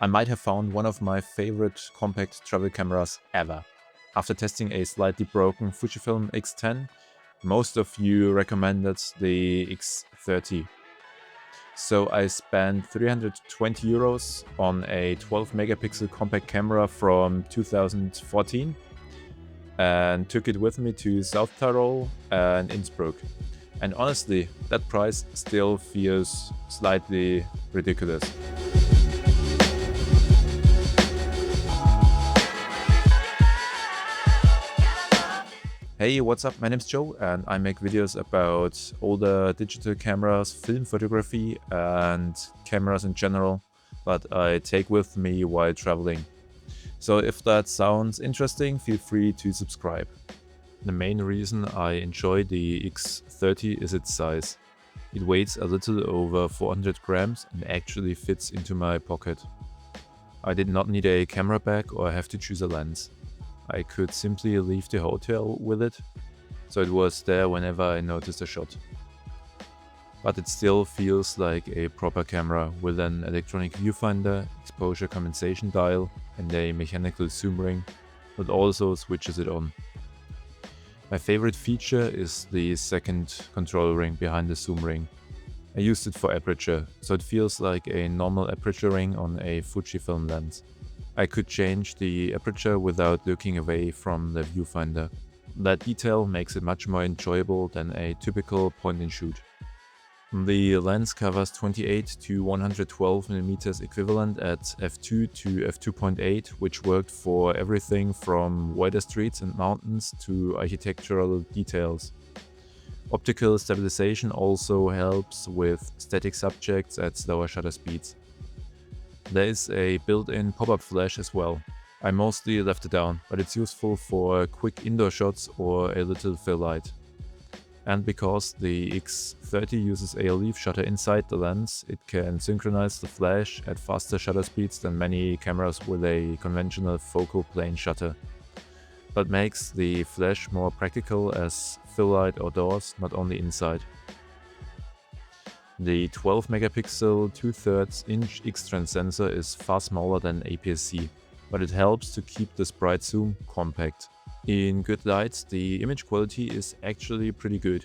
I might have found one of my favorite compact travel cameras ever. After testing a slightly broken Fujifilm X10, most of you recommended the X30. So I spent 320 euros on a 12 megapixel compact camera from 2014 and took it with me to South Tyrol and Innsbruck. And honestly, that price still feels slightly ridiculous. Hey, what's up? My name's Joe and I make videos about older digital cameras, film photography and cameras in general that I take with me while traveling. So if that sounds interesting, feel free to subscribe. The main reason I enjoy the X30 is its size. It weighs a little over 400 grams and actually fits into my pocket. I did not need a camera bag or have to choose a lens. I could simply leave the hotel with it, so it was there whenever I noticed a shot. But it still feels like a proper camera with an electronic viewfinder, exposure compensation dial and a mechanical zoom ring that also switches it on. My favorite feature is the second control ring behind the zoom ring. I used it for aperture, so it feels like a normal aperture ring on a Fujifilm lens. I could change the aperture without looking away from the viewfinder. That detail makes it much more enjoyable than a typical point-and-shoot. The lens covers 28 to 112 mm equivalent at f2 to f2.8, which worked for everything from wider streets and mountains to architectural details. Optical stabilization also helps with static subjects at slower shutter speeds. There is a built-in pop-up flash as well. I mostly left it down, but it's useful for quick indoor shots or a little fill light. And because the X30 uses a leaf shutter inside the lens, it can synchronize the flash at faster shutter speeds than many cameras with a conventional focal plane shutter. That makes the flash more practical as fill light outdoors, not only inside. The 12 megapixel 2/3 inch X-trend sensor is far smaller than APS-C, but it helps to keep the sprite zoom compact. In good light, the image quality is actually pretty good.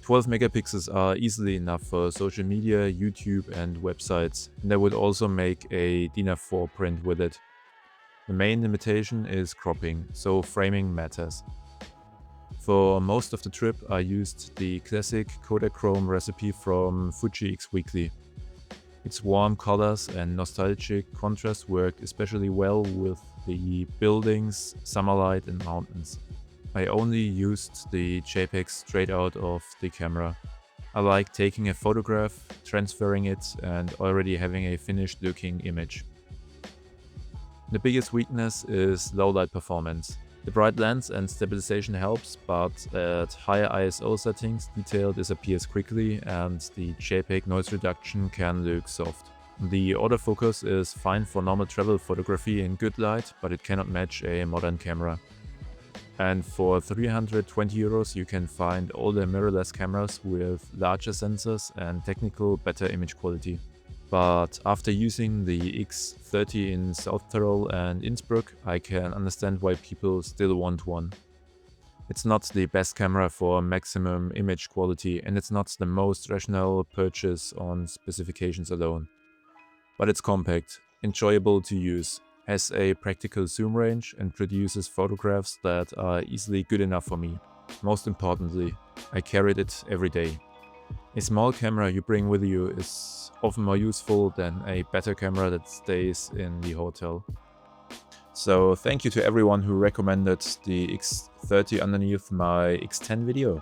12 megapixels are easily enough for social media, YouTube and websites, and I would also make a DIN A4 print with it. The main limitation is cropping, so framing matters. For most of the trip I used the Classic Kodak Chrome recipe from Fuji X Weekly. Its warm colors and nostalgic contrast worked especially well with the buildings, summer light and mountains. I only used the JPEGs straight out of the camera. I like taking a photograph, transferring it and already having a finished looking image. The biggest weakness is low light performance. The bright lens and stabilization helps, but at higher ISO settings detail disappears quickly and the JPEG noise reduction can look soft. The autofocus is fine for normal travel photography in good light, but it cannot match a modern camera. And for 320 euros you can find older mirrorless cameras with larger sensors and technical better image quality. But after using the X30 in South Tyrol and Innsbruck, I can understand why people still want one. It's not the best camera for maximum image quality and it's not the most rational purchase on specifications alone. But it's compact, enjoyable to use, has a practical zoom range and produces photographs that are easily good enough for me. Most importantly, I carried it every day. A small camera you bring with you is often more useful than a better camera that stays in the hotel. So thank you to everyone who recommended the X30 underneath my X10 video.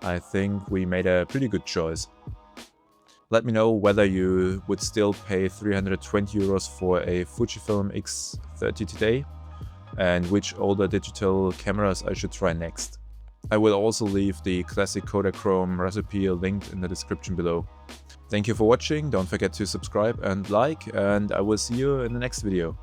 I think we made a pretty good choice. Let me know whether you would still pay 320 euros for a Fujifilm X30 today and which older digital cameras I should try next. I will also leave the Classic Kodak Chrome recipe linked in the description below. Thank you for watching, don't forget to subscribe and like, and I will see you in the next video.